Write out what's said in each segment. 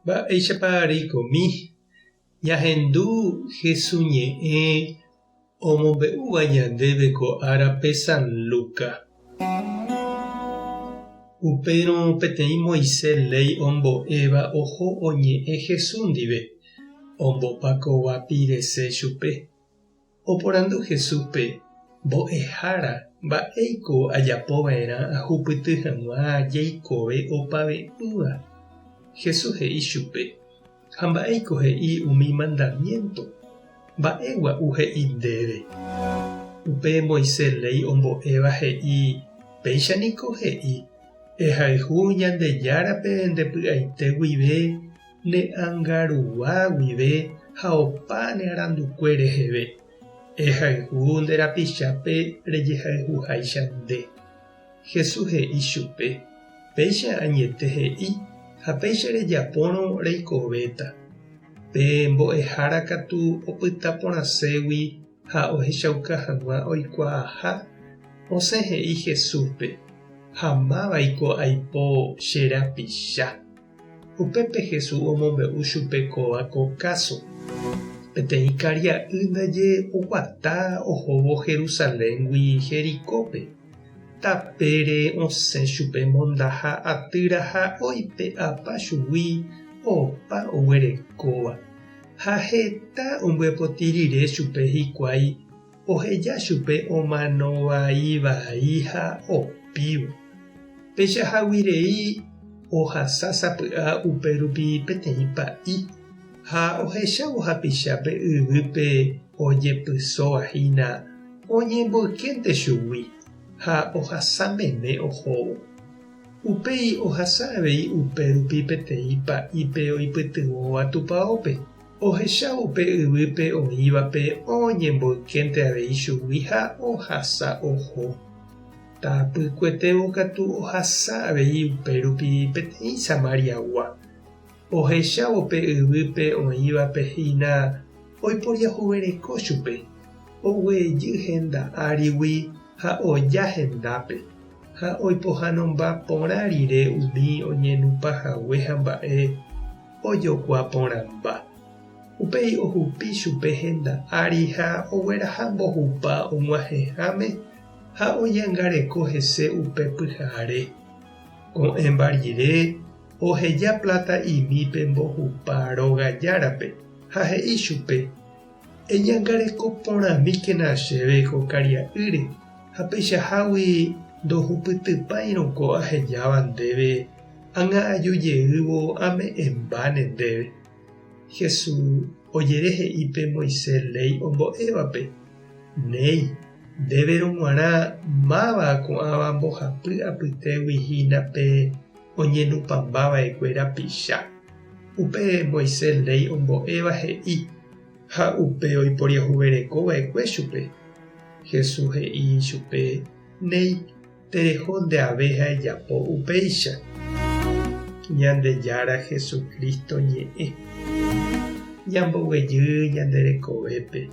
Mba'éichaparikomi ñahendu hesuñe'ẽ omombe'úva ñandéve ko árape San Luka. Upérõ peteĩ Moisés ley ombo'éva oho oñe'ẽ Jesús ndive, ombopakova pirese chupe. Oporandu Jesúspe: mbo'ehára, mba'éiko ajapova'erã ahupyty hag̃ua jaikove opave'ỹva. Jesús he'i chupe: ha mba'éiko he'i umi mandamiento. Mba'égua'u he'i ndéve. Upe Moisés ley ombo'éva he'i: péichaniko he'i: ehayhu Ñandejárape ndepy'aite guive, ne'ãngarua guive ha opa nearandukué reheve. Ehayhu nde rapichápe rejehayhuháicha nde. Jesús he'i chupe: péicha añete he'i, ha péicha rejapórõ reikovéta. Pe mbo'ehára katu opyta porãségui ha ohechauka hag̃ua oikuaaha. Osẽ he'i Jesúspe: ha mávako aipo che rapicha. Upépe Jesús omombe'u chupe kóva ko káso. Peteĩ karia'y ndaje oguata ohóvo Jerusaleŋgui Jerikópe. Tapére osẽ chupe mondaha atýra ha oipe apa chugui opa oguerekóva. Ha heta ombyepoti rire chupe hikuái, oheja chupe omanovaivai ha opívo. Péichahaguirei ohasa sapy'a upérupi peteĩ pa'i ha ohechávo hapichápe yvýpe ojepysóvahína oñemboykénte chugui ha ohasameme ohóvo. Upéi ohasa avei upérupi peteĩ pa'ípe oipytyvõva tupãópe. Ohechávope yvýpe oĩvape oñemboykénte avei chugui ha ohasa oho. Tapykuetévo katu ohasa avei upérupi peteĩ Samariagua. Ohechávope yvýpe oĩvape hína oiporiahuvereko chupe. Oguejy henda árigui ha oja hendápe. Ha oipohanomba porã rire umi oñenupãhague ha mba'e ojokuaa porãmba. Upéi ohupi chupe henda ári ha ogueraha mbohupa og̃uahẽháme ha oñangareko hese upe pyhare. Ko'ẽmba rire oheja plata imípe mbohupa rogajárape ha he'i chupe: eñangareko porãmíkena chéve ko karia'ýre, ha peichahágui ndohupytypáirõko ahejáva ndéve ág̃a ame'ẽmbáne ndéve. Jesús ojerehe'ípe Moisés ley ombo'évape: néi, ndéverõ g̃uarã máva ko'ãva mbohapy apytégui pe oñenupãmbava'ekue rapicha. Upe Moisés ley ombo'éva he'i ha upe oiporiahuverekova'ekue chupe. Jesús he'i chupe: néi, tereho ndeave ha ejapo upéicha. Ñandejára Jesukristo ñe'ẽ. Ñamboguejy ñande rekovépe.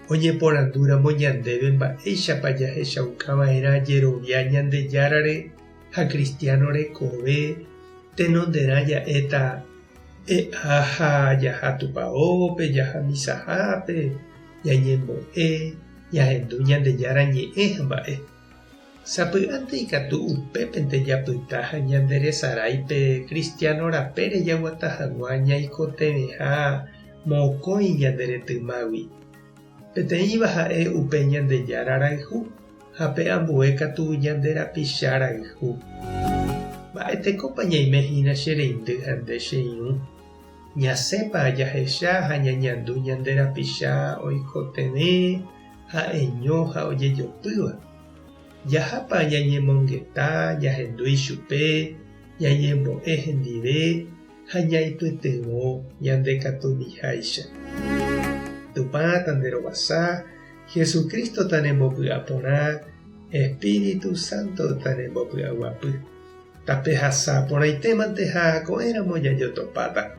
Oñeporandúramo ñandéve mba'éichapa jahechaukava'erã jerovia Ñandejárare ha cristiano rekove tenonderã ja'éta e'a ha jaha tupãópe, jaha misahápe, ñañembo'e, ñahendu Ñandejára ñe'ẽ mba'e. Sapy'ánte ikatu upépente japyta ha ñanderesaráipe cristiano rapére jaguata hag̃ua ñaikotevẽha mokõi ñanderetymágui. Peteĩva ha'e upe Ñandejára rayhu ha pe ambue katu ñanderapicha rayhu. Mba'etekópa ñaimehína che reindy ha nde che irũ. Ñasépa jahecha ha ñañandu ñanderapicha oikotevẽ ha eño ha ojejopýva. Jahápa ñañemongeta ñahendúi chupe, ñañembo'e hendive ha ñaipytyvõ ñandekatumiháicha. Tupãta nde rovasa, Jesucristo tanembopu'ã porã, Espíritu Santo tanembopy'aguapy. Tape hasa porãitémante ha ko'ẽramo jajotopáta.